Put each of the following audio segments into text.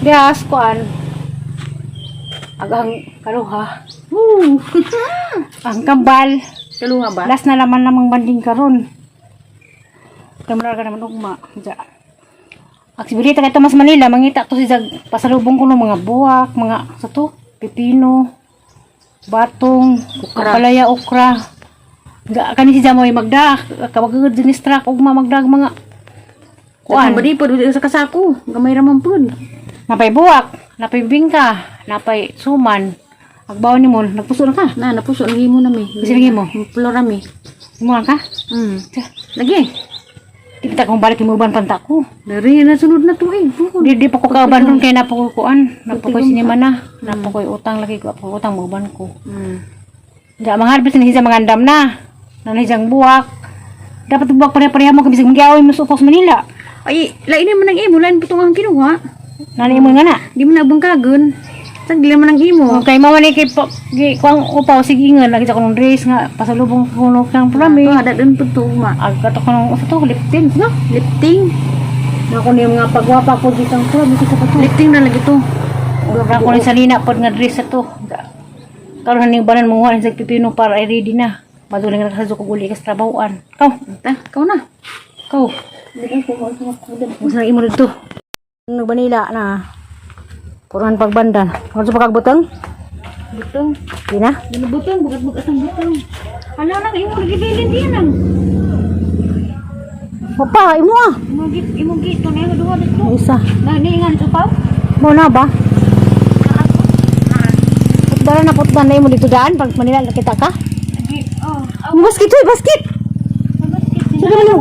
Bias kuan. Agang kaluha. Ang kambal. Kaluha ba? Last na naman namang banding karon. Kamara ka naman ugma. Ja. Aksibilita kay Tomas Manila, mangita to si pasalubong ko ng mga buwak, mga sa to, pipino, batong, kapalaya, okra. Kani si Jamoy magda, kawag dinis truck ugma magdag mga kuan ba di pod sa kasako, gamay ra man pod. Napay buwak, napay bingka, napay suman. Agbaw ni mo, nagpuso na ka. Na napuso lagi mo na mi. Kasi lagi mo, Plora mi. mo ka? Lagi. Kita kong balik mo ban panta ko. Dari na sunod na to eh. Di pa ko kauban ron kay napukuan, napukoy sinima na, napukoy utang lagi ko, utang mo ban ko. Ja mangharbis ni sa mga andam na. Nanay buwak. Dapat buwak pare-pareha mo kabisag magiaway mo sa Upos Manila. Ay, lain man ang imo, lain putong ang kinuha. Nani mo nga na. Di mo na bangkagon. Sagli man ang imo. Okay, mawani kay kuang upaw sige nga lagi sa kunong dress nga pasalubong kuno kang prami. Ada din putong ma. Agka to kunong usa to lifting, no? Lifting. Na ko ni mga pagwapa ko ditang to, bisa pa to. Lifting na lagi to. Ora ko ni salina pod nga dress to. Karon ning banan mo nga sa pipino para i ready na. Maduling na sa ko uli ka sa trabahoan. Kau na. Kau. Musa imo dito. Nagbanila na. Puruhan pagbandan. Ano sa pagkagbutang? Butong. Di na? Butong, bugat-bugat ang butong. Ano na imo gibilin din nang. Papa, imo ah. Imo gito na duha dito. Isa. Na niingan upaw. Mo na ba? Putdan na imo dito daan pag Manila nakita ka? Oh. Basket oy, basket. Sige mo.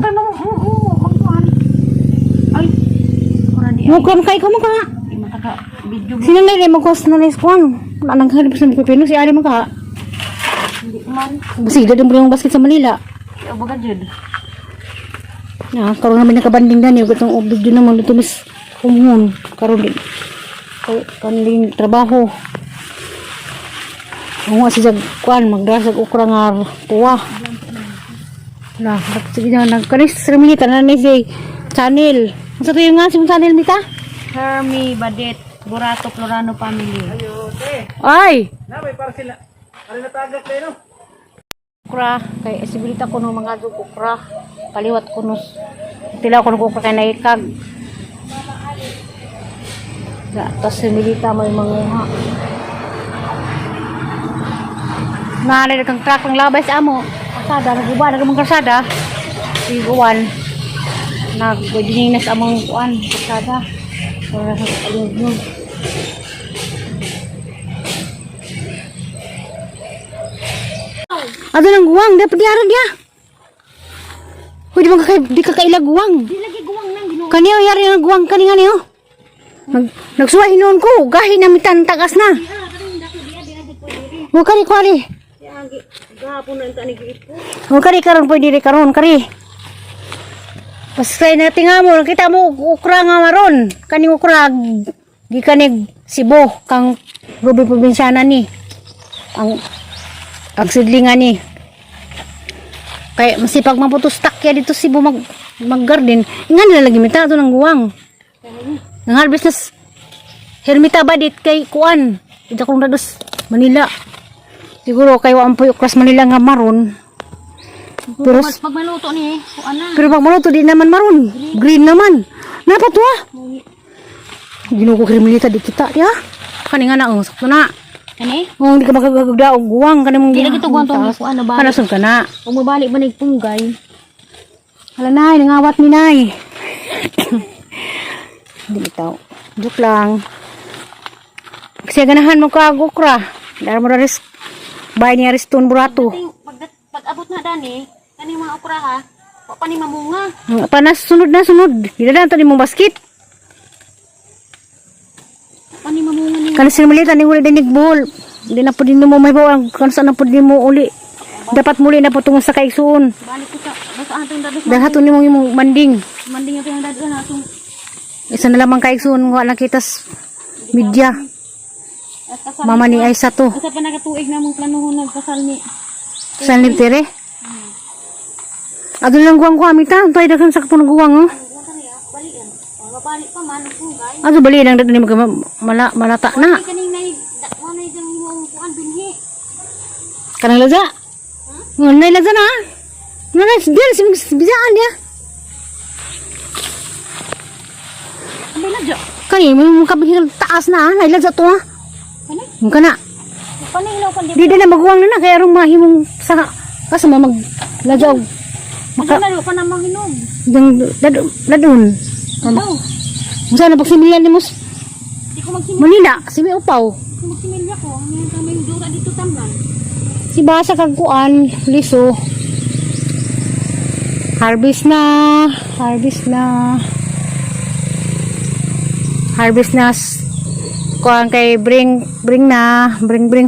Ay. Ora di. Mo kram kay ko mo ka. Di mataka video. Sino na rin magkos na neskuan? Anang halip sa pipino si Ari mo ka. Hindi man. Basida din yung basket sa Manila. Abaga jud. Na, karon naman nakabanding gani ug itong video naman dito mis kumun karon din. Kay kanling trabaho. Mo si jag kuan magdasag ukra nga tuwa. Nah, sige na nagkanis remita na ni si channel. Unsa to yung nga si channel mita? Hermi Badet, Burato Florano family. Ay, Na may para sila. Ari natagak kayo no. ukra kay esibilita ko no mga dug ukra. Paliwat ko nos. Tilaw ko no ukra kay naikag. Ya, tas similita may manguha. Naalala kang truck ng labay sa amo. Kasada, naguba, nagamang kasada. Iguan. Nagwadining na sa among kuan. Kasada. Para sa kalog nun. Ato ng guwang, dapat diaran dia. Pwede bang di ka kailag guwang? Di lagi guwang nang gino. Kaniyo yari ng guwang, kani nga niyo. Nagsuwa hinon ko, gahi na mitan tagas na. Huwag kari kwari. Gahapon na tani gid ko. Huwag kari karon pwede rin karon, kari. Basta na tinga mo, nakita mo ukra nga maron. Kaning ukra, di kanig Cebu, kang Ruby Provinciana ni. Ang sidlingan ni. Kaya masipag maputos takya dito Cebu mag-garden. Nga nila lagi mita ito ng guwang. Nang harvest na Hermita Badit kay Kuan. Ito kong dados Manila. Siguro kayo ang po ukras Manila nga maron. Pero Pag maluto ni, kuan na. Pero pag maluto di naman maroon. Green naman. Napa to ah? Ginuko kriminalita di kita ya. Kani nga na ang sakto na. Ani? Oh, hindi ka magagagda og guwang kani mong Di lagi to guwang tong kuan na ba? Kanason ka na. Kung mabalik ba nagpunggay? Hala nay, nangawat ni nay. Hindi bitaw. Joke lang. Kasi ganahan mo ka gukra. Dahil mo rin bahay niya Riston Burato. Pag abot na dani, kani mga okra ha. Wa pa ni mamunga. Panas sunod na sunod. Didadaan to ni mong basket. Pa ni mamunga ni. Kan sinimalitan ni uli dinig buhol. Hindi na po din mo may bawang. Kan saan na po din mo uli. Dapat muli na po tungo sa kaigsuon. Balik ko sa basta atong dados. Dahil hato ni mong imong manding. Manding ito yung dados na atong Isa na lamang kaigsuon. Wala nakitas media. at kasal. Mama ni Aisa to. Usa pa nakatuig na mong planuhon nagkasal ni. San litere? Adun lang guwang ko amita. Tayo dagang sa kapon guwang oh. Mapapalit pa man kung guys. Ano bali nang dito ni malata na. Kanina wala yung imong kuan binhi. Kanang laza. Ngunay laza na. Ngunay bil bisaan dia. Ano na jo? Kani mo kabihil taas na, ay laza to ha. Ano? Mungka na. Panilaw pa Di na maguwang na kaya rong mahimong sa kasama mag laza og maka Magdalo pa namang hinog. dang ladun. Ano? Musa na pagsimilyan ni Mus Di ko magsimilya. Manila, simi upaw. Kung magsimilya ko, ngayon kami yung dura dito tamlan. Si Basa kag kuan, liso. Harvest na. Kuan kay bring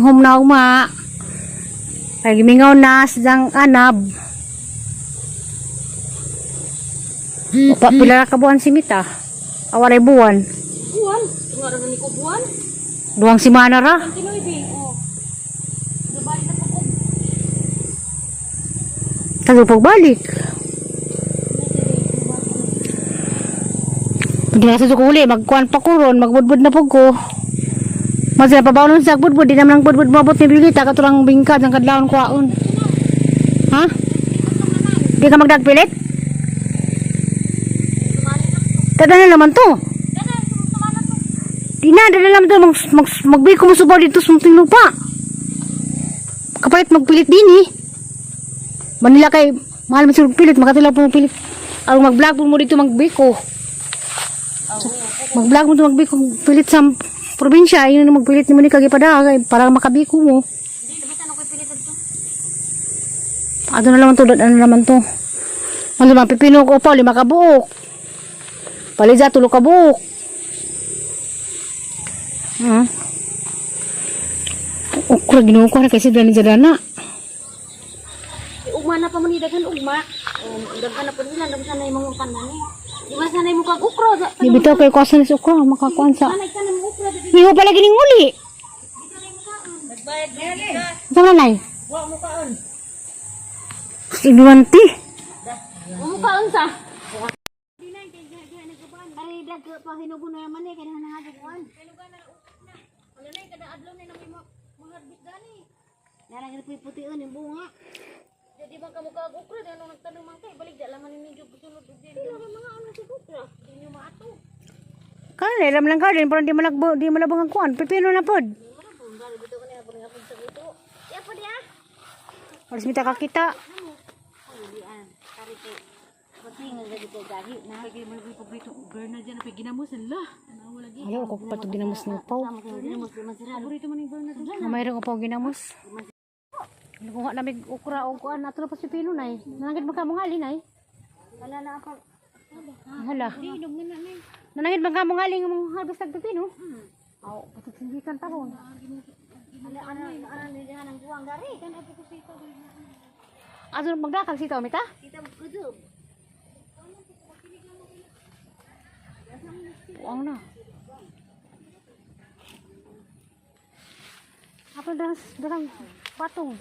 home na uma. Kay gimingaw na sidang anab. Pa pila ka buwan si Mita. Awaray buwan. Buwan. Tunga ra ni ko buwan. 2 semana ra. Tinuy bi. Oh. Dubay na po ko. Tago pagbalik. Ginasa ko uli, magkuan pa ko ron, magbudbud na po ko. Masaya pa ba nun sa budbud, di naman ang budbud mabot ni Bilita, katulang bingkad ang kadlaon kwaon. Ha? Di ka magdagpilit? Dada na naman to. Di na, dada naman to, magbiko mo subaw dito sa munting lupa. Kapalit magpilit din eh. Manila kay, mahal mo siya magpilit, makatilaw po magpilit. Ang mag-vlog po mo dito magbiko. Mag-vlog mo ito magbiko pilit sa probinsya, yun na magpilit ni mo ni kagipada para makabiko mo. Hindi, nabitan ako pilitan to. Ano na naman to. Ano naman, pipino ko pa, 5 kabuok. Paliza, 3 kabuok. Ukra, ginuko na kasi dani jadana. Ugma na pa mo ni daghan ugma. Daghan na po nila, daghan sana yung mga kanan eh. Di ba sana yung mukhang ukro? Di bitaw kay kwasan sa ukra, makakuan sa. Sanay ka ng ukro. Hindi mo pala gining uli. Nagbayad na. Saan na, Wa mo kaon. Igwanti. Wa mo kaon sa. Ay, daga pa hinugo na naman eh. Kaya nangagagawaan. Wala na yung kada adlaw na namin mga bit gani. Narang puti-putian yung bunga. Jadi bang kamu ukra dan nung nagtanong man kay balik da laman ni jud sunod ug din. Mga ano sa ukra, inyo maato. Kala ram lang ka din pero di malabong ang kuan. Pipino na pod. Marabong gani bito kani apon apon sa buto. Ya pa dia. Alis mita ka kita. Ay di an. Kari ko. Pating nga dito gahi na. Kay mo ko bito burner diyan na ginamusan la. Ano lagi. Ayaw ko patog ginamos na upaw. Paborito man yung burner diyan. Mayroong upaw ginamos. Nakuha namin ukra o kuan ato na pa si Pino nay. Nanangit man ka mong halin ay. Wala na ako. Hala. Inom na na. Nanangit man ka mong halin mong harvest tag Pino. Aw, patutsindikan tahon. Ano ni dihan ang buwang dari kan ato ko sito. Ato magdakag sitaw mita? Kita kudu. Buang na. Apa darang patong.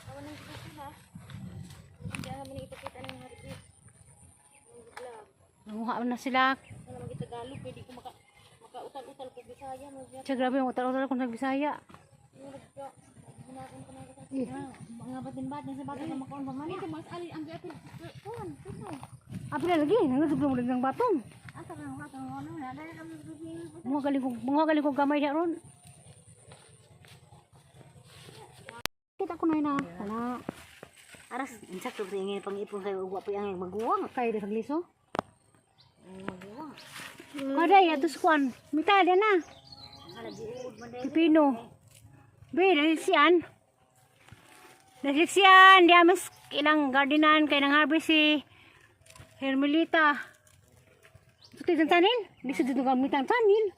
Awan ang sila. Hindi naman ipakita ng hari. Nanguha na sila. Wala man kita Tagalog, pwede ko makautal-utal ko Bisaya mo siya. Siya grabe yung utal-utal kung nagbisaya. Mga batin-batin sa batin na makaon pa man. Ito mas ali ang gato. Kuan, ito. Apa na lagi? Nangusog mo lang ng batong. Asa ka nga ka ano na dali kami bibili. Mga galing kong gamay niya ron. Kita ko na. Hala. Aras, insakto sa ingin pang-ipon kayo ugwa pa ang maguwang. Kaya sa gliso. Maguwang. Kada ya tus kuan. Mita dia na. Ala diud man Pipino. Be, daliksian. Daliksian. Dia mas ilang gardenan kay nang harvest si Hermelita. Suti ng tanin? Di sa dito gamit ang tanin.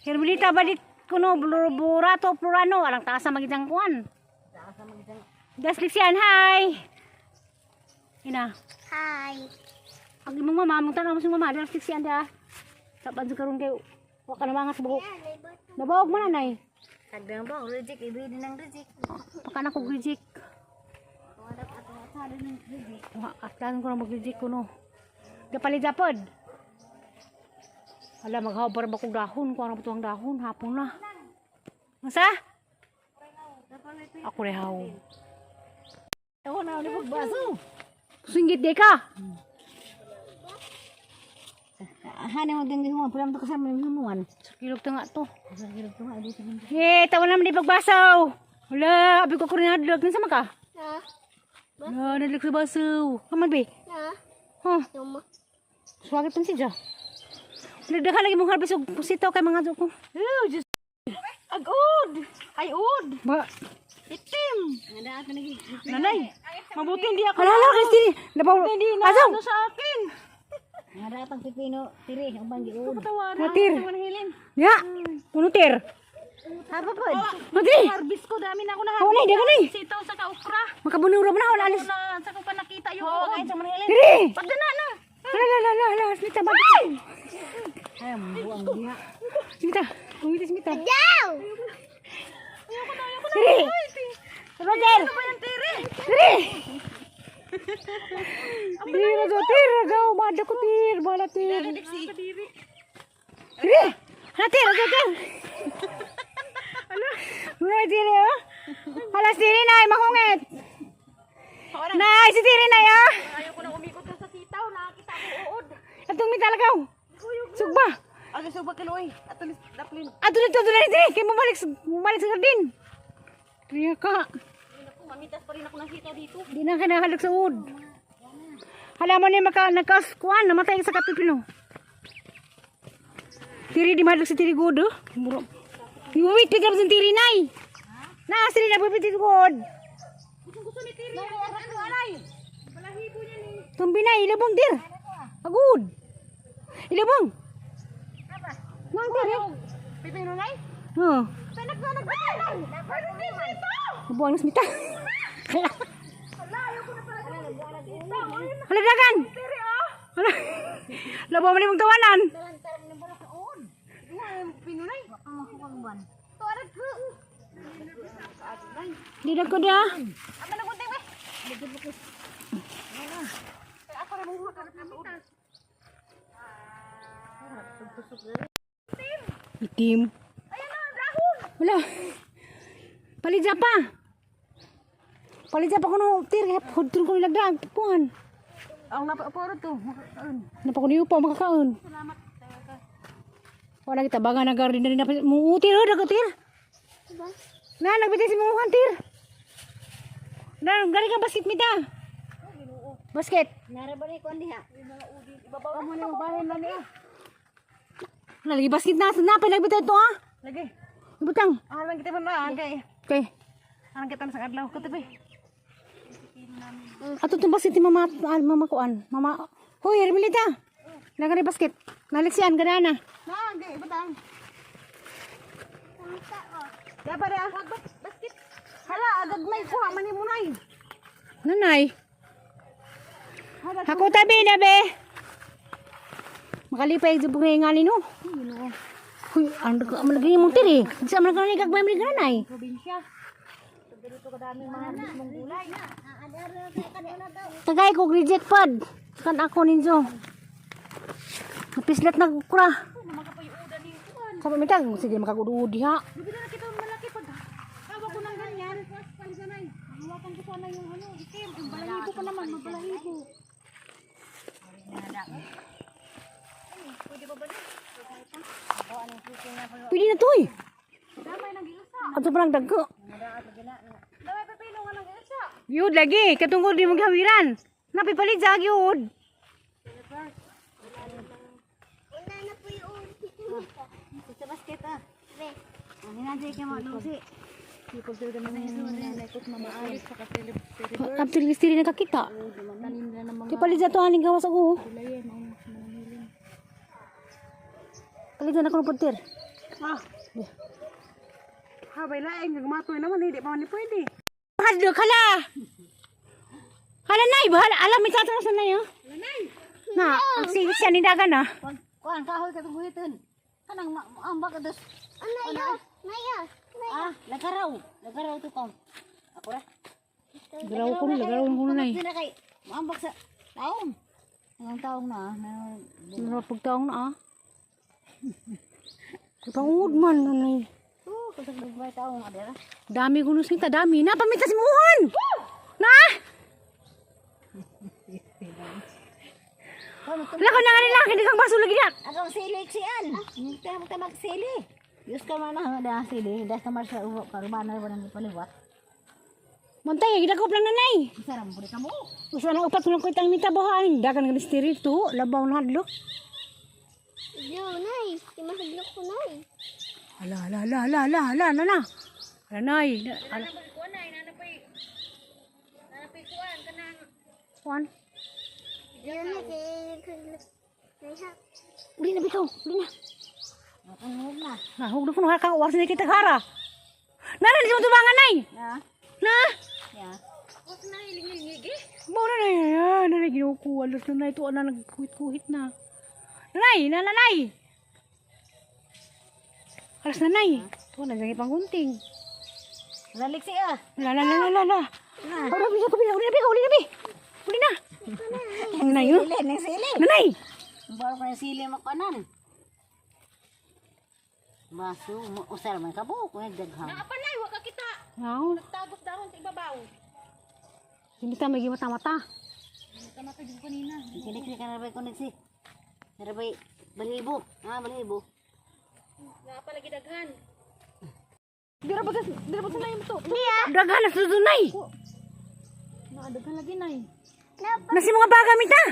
Hermelita badit kuno burato plurano alang taas sa magitang kuan. Daliksian, hi. Ina. Hi. Ang imong mama, mong tanong mo si mama, daliksian dia. Saban sa karon kay wa ka na mga subok. Nabawag mo na nay. Tagdang ba reject ibi din ang reject. Pakana ko grijik. Wala ka ato sa din ng reject. Aktan ko na mag-grijik ko no. Gapalit japod. Ala maghabar ba kog dahon, kuha na butuang dahon hapon na. Masa? Ako rehaw. Ako na ni pagbaso. Singgit di ka. Hane mo ding mo, pulam to kasama ni hamuan. Kilog tanga to. Sa hirap to nga dito. Tawa naman di pagbasaw. Wala, abi ko rin hadlog. Nasaan ka? Nadlog sa basaw. Kaman be? Huh? Swagit pun si Jo. Nagdaka lagi mong harvest og pusito kay mga ko. Diyos. Agod. Ay ud. Ba, Itim. Ada ata lagi. nanay. Mabuti hindi ako. Hala, Christine. Nabaw. Hindi na. Asaw. Sa akin. Ada atang pipino tiri ang banggi ud. Natir. Ya. Punutir. Apa po? Natri. Harvest ko dami na ako na. Wala, di ka na. Sitaw sa kaukra. Makabunuro mo na. Wala, alis. Na sa ko pa nakita yung kahit sa Manhilin. Tiri. Pagdana na. Hala. Smita, bakit? Ay, buang dia. Smita. Kumita, Smita. Yaw! Tiri. Roger. Ano ba yan, tiri? Tiri. Tiri, Rajo. Bada ko, Tir. Bala, Tir. Tiri. Hati, Rajo. Muna, Tiri, oh. Hala, si Tiri, Nay. Mahungit. Nay, si Tiri, Nay, ah. Ayaw ko na umikot na sa sitaw. Nakakita ko uod. Atong mita lagaw. Sugba. Aga sa bakiloy. At tulis daplin. Ato na, Tiri. Kaya mabalik sa gardin. Kaya ka. Mamitas pa rin ako ng sitaw dito. Di na ka nahalag sa wood. Hala mo niya nagkaskuan. Namatay sa kapipino. Tiri, di mahalag sa Tiri good, oh. Wait, pick up sa Tiri, Nay. Siri na pipiti good. Gusto ni tiri. Ano alay? Balahibo niya ni. Tumbi na, ilabong, Tir. Agud. Ilabong. Apa? Nang, Tir, eh. Pipino nay? Oh. Nagbalag ba tayo? Nagbalag dito. Nabuang na smita. Hala. Wala, ayaw ko na pala. Nagbalag dito. Hala, dagan. Tiri ah. Hala. Labaw mo mong tawanan. Taran na bara sa on. Pipino nay. Baka makukang ban. Tuarag ko. Di na ko da. Apa na gunting be? Bukit-bukit. Ako na mo makarap na utas. Itim. Ayan na, dahon. Wala. Palidya pa. Palidya pa ko no. Tir, hudtun ko nilagdag. Puhan. Ang napaporo to. Napa ko niyo pa makakaon. Salamat. Wala kita baga na garden na rin na muutir. Tir. Na, nagbitay si Muhan, Tir. Na, galing ka basket mita. Basket. Narabali ko diha. Ibabaw mo na yung bahay na niya. Lagi basket na. Napay nagbitay ito, ha? Lagi. Ibutang. Lang kita na kay. Okay. Lang kita sa adlaw ko tabi. Ato itong basket ni mama kuan. Mama. Hoy, Hermelita. Lagari basket. Naliksian, ganana. Na, di ibutang. Dapat ya. Basket. Hala, agad may kuha man mo nay. Nanay. Ako tabi na, be. Makalipay sa bugay nga no. Huy, ang malagay mong tiri. Sa malagay nga kagbay mo ni nanay. Probinsya. Dito kadami mga mismong gulay. Tagay ko reject pad. Kan ako ninyo. Napislat na kura. Makapayuda ni kuan. Sabi mitang, sige makagududi ha. Bibili na kita malaki pag hawak ko ng ganyan. Sanay. Hawakan ko sana yung ano, itim. Yung balahibo pa naman, mabalahibo. Pwede ba ba na? Pwede na to eh. Damay ng gilsa. Ato pa lang dagko. Damay pipino nga ng gilsa. Yud lagi, katungkol di maghawiran. Napipalit sa yud. Una na po yung sa basket ah. Ano na dyan ka manusi? People do the manakot mamaalis sa kapilip. After listiri nakakita. Pipalit sa to aning gawas ako. Palit na ako ng putir. Ah. Habay laing nagmatoy naman hindi pa man pwede. Hadlo kala. Hala nay, bahala. Alam mi tatras na yo. Na, ang sigit siya ni dagan ah. Kuan kahoy ka tubuhiton. Kanang ambak dos. Ano? Maya. Ah, lagaraw. Lagaraw to kom. Ako ra. Garaw ko nay. Sina kay ambak sa taom. Ang taong na. Napagtaong na ah. Kutangod man nanay. Kusog ba taong adera? Dami gunos kita, dami. Na paminta si Muhan. Na. Lako na nga nila, hindi kang baso lagi na. Akong sili siyan. Hindi mo ka magsili. Diyos ka man na sili. Dahil ka man sa uho. Karubana ko nang ipaliwat. Mantay, gidakop lang nanay. Sarang budi ka mo. Usa na upat ko lang ko itang mita bahaan. Dagan nga listerito, labaw na hadlok. Yo, nay. Imahadlok ko, nay. Ala, ala, ala, ala, ala, ala, ala, ala. Ala, nay. Ala. Kuan? Yo, nay. Uli na bitaw, uli na. Nakangod na. Nah, huwag na po nakakang uwak sa kita kara. Nara, di mo tubangan, nay. Ya. Na. Ya. Mau na, nay. Ayan, nanay, ginukuha. Alas na, nay. Ito na, nagkuhit-kuhit na. Nanay, nanay. Alas na, nay. Ito na, naging panggunting. Lalik siya. La, la, la, la, la, la. Uli na, uli na, uli na, uli na. Nanay, oh. Sili, nang sili. Nanay. Baru ko yung sili makanan. Baso, usar man kabuk. Nagdaghang. Panay, wag ka kita. Wow. Tagos dahon sa ibabaw. Hindi ta may mata-mata. Tama ka din kanina. Kini-kini ka narabay koneksi. Narabay balibo. Balibo. Nga pala gidaghan. Dira ba sa layo to? Daghan na susunay. Naadaghan lagi nay. Nasi mga baga mita.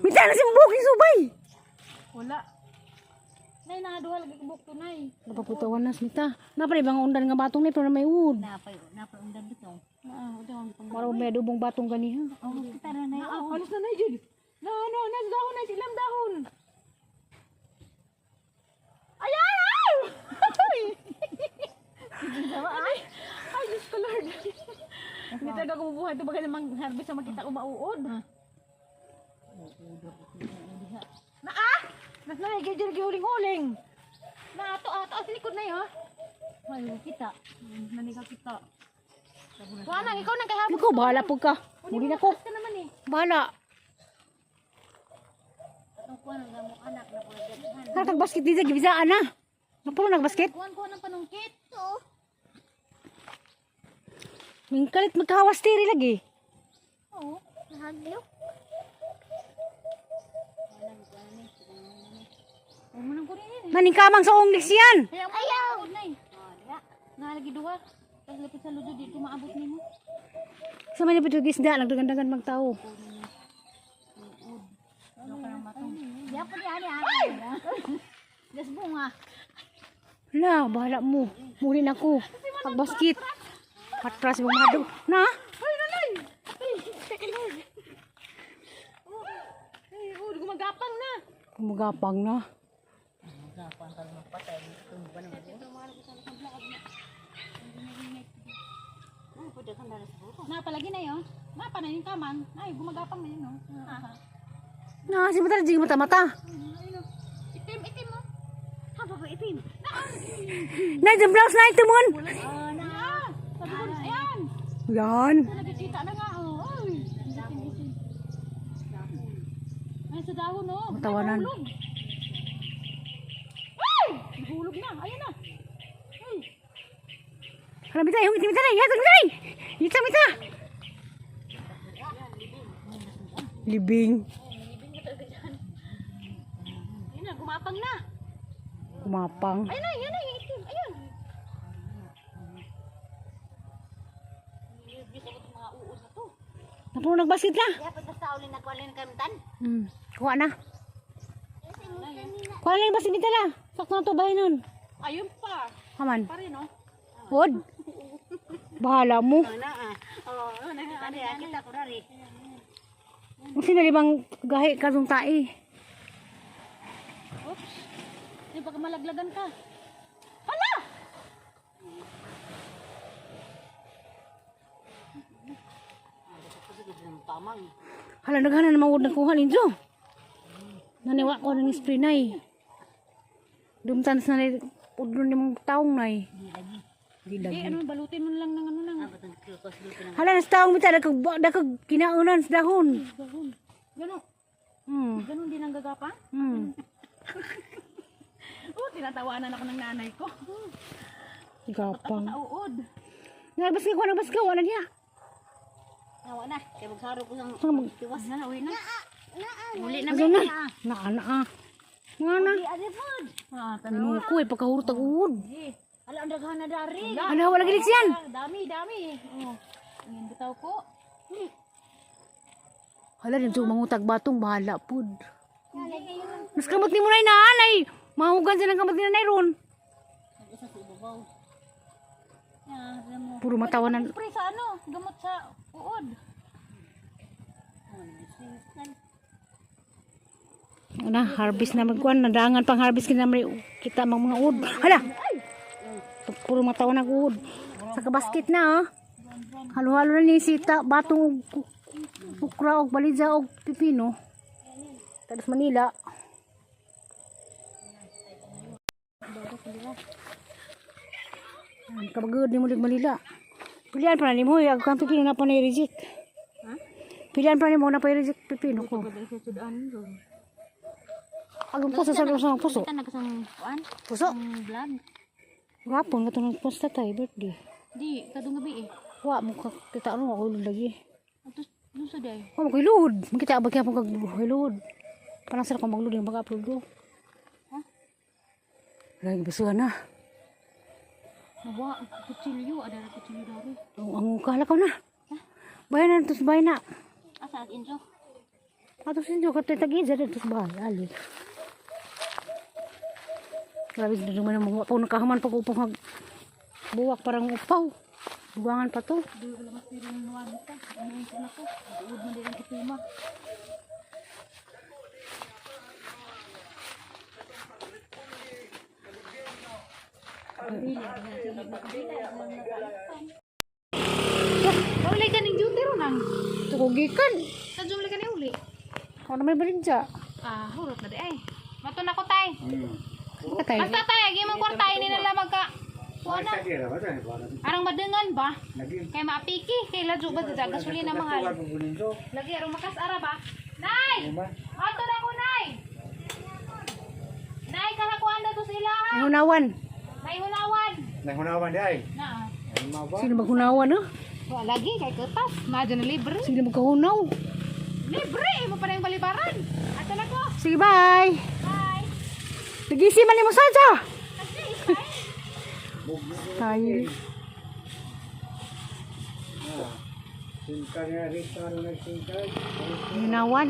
Mita nasi mga buking subay. Wala. Nay naaduha lagi kubuk to nay. Napaputawan nas mita. Napay bang undan nga batong ni pero na may wood. Napay undan dito. Para may adubong batong ganiha. Oh, kita na na. Halos na nay jud. No, nas dahon nay silang dahon. Ayan! Ay! Ay, Diyos ko Lord. Hindi talaga kumubuhay ito bagay namang harvest na makita ko mauod. Na ah! Nas na nay gayud gihuling-huling. Na ato sa likod na yo. Ay, kita. Naniga kita. Kuanang ikaw nang kahapon. Ikaw bahala pug ka. Muli na ko. Ka naman eh. Bahala. Atong kuan nga mo anak na po daghan. Nakag basket di sa gibisaan na. Napulo nagbasket. Kuan ng panungkit. Mingkalit magkahawas tiri lagi. Oo. Nahadlok. Huwag mo nang kunin. Maning kamang sa onglis yan. Kaya mo ayaw. Nay. Nalagi duwa. Tapos lapit sa ludo dito maabot nimo. Sa man pito gisda nagdagan-dagan magtao. Ya po ni ani. Gas bunga. La, bahala mo. Muli na ko. Pagbasket. Hatras mo mado. Na? Ay, nanay. Ay, gumagapang na. Gumagapang na. Napalagi na yun. Napa na yung kamang. Ay, gumagapang na yun, no? Na, si mata di mata-mata. Itim mo. Haba ba itim? Na, yung blouse na ito mon. Na. Sabi ko, ayan. Yan. Nagkikita na nga, oh. Ay. Itim. Ay, sa dahon, oh. Tawanan. Nahulog. Ay! Nahulog na. Ayan na. Ay. Hala, mita, yung mita na. Yata, mita. Mita, mita. Libing. Ayun na, gumapang na. Kumapang. Ayun na, yan na, yung itim. Ayun. Napuno nagbasket na. Ya pa sa ulin na kualin kamtan. Kuha na. Kuha na yung basket nita la. Sakto na to bahay nun. Ayun pa. Haman. Pa rin, oh. Hod. Bahala mo. Ani kita ko dari. Kasi nalibang gahi kadong tae. Oops. Di baka malaglagan ka. Hala! Tamang. Hala, naghana na mawod na kuha ninyo. Naniwa ko ng spray na eh. Dumtan sa nalay. Udlo ni mong taong na eh. Di, ano, balutin mo lang ng ano lang. Hala, nas taong mita, dakag kinaunan sa dahon. Gano'n. Hmm. Gano'n din ang gagapang? Hmm. Oh, tinatawanan ako ng nanay ko. Gapang. Sa uod. Nagbas ka, wala niya. Nawa na. Kaya magsaro ko ng Saan mag... Tiwas na, uwi na. Uli na, Asa na? Naana ah. Nga na. Di ade pod. Ah, Ano ko eh, pagkahurot uod. Ala ang daghan na dari. Ano, wala gilis yan. Dami, dami. Oh, ngayon bitaw ko. Hala, din sa mangutag batong, bahala pud. Mas kamot ni mo na inanay. Mahugan sila ng kamot ni nanay ron. Isa sa ibabaw. Alam mo. Puro matawanan. Spray sa ano, gamot sa uod. Na, harvest na magkuhan. Nadangan pang harvest kita mga uod. Hala! Puro matawan ng uod. Sa kabasket na, oh. Halo-halo na ni sita, batong ukra, og balidza, og pipino. Tadas Manila. Kabagod ni mo lig Manila. Pilihan pa na ni mo, ako kang pipino na pa na-reject. Pilihan pa ni mo na pa i-reject pipino ko. Agam puso sa puso. Kita nagsang kuan. Puso. Ang vlog. Gapon ka ng posta tayo birthday. Di, kadung gabi eh. Wa mo ka kita ano ako ilod lagi. Atos, doon sa day. Wa mo ko ilod. Makita abag kaya mo kag ilod. Panasar ko maglud yung pag-upload ko. Ha? Lagi basuhan na. Nawa, kutsilyo. Ada na kutsilyo dari. Ang kala ko na. Bayan na tos bayan na. Asa at inso. Atos sinjo ka tagi sa tos bayan ali. Grabe na naman ang mga pang nakahaman pag upang buwak parang upaw. Buwangan pa to. Di wala mas pero ng nuwan ka. Ano yung sila ko? Uod mo din ang kituma. Uli ka ng duty ro nang. Tukugikan. Sa jumla ka ni uli. Ako na may baligya. Ah, hurot na di ay. Mato na ko tay. Katay. Basta tay, agi mong kwartay ni nila magka. Wala. Arang madengan ba? Kay maapiki, kay ladyo ba sa gasolina na mahal. Lagi arang makas ara ba? Nay! Mato na ko nay. Nay, karakuan na to sila ha. Hunawan. May hunawan. Nahunawan di ay. Na. Sino maghunawan no? Wa lagi kay kertas, madyo na libre. Sino magkahunaw? Libre mo pa yung balibaran. Ato na ko. Sige, bye. Bye. Nagisi man mo sadya. Tayo. Singkar nga rin, ano nagsinkar? Hunawan.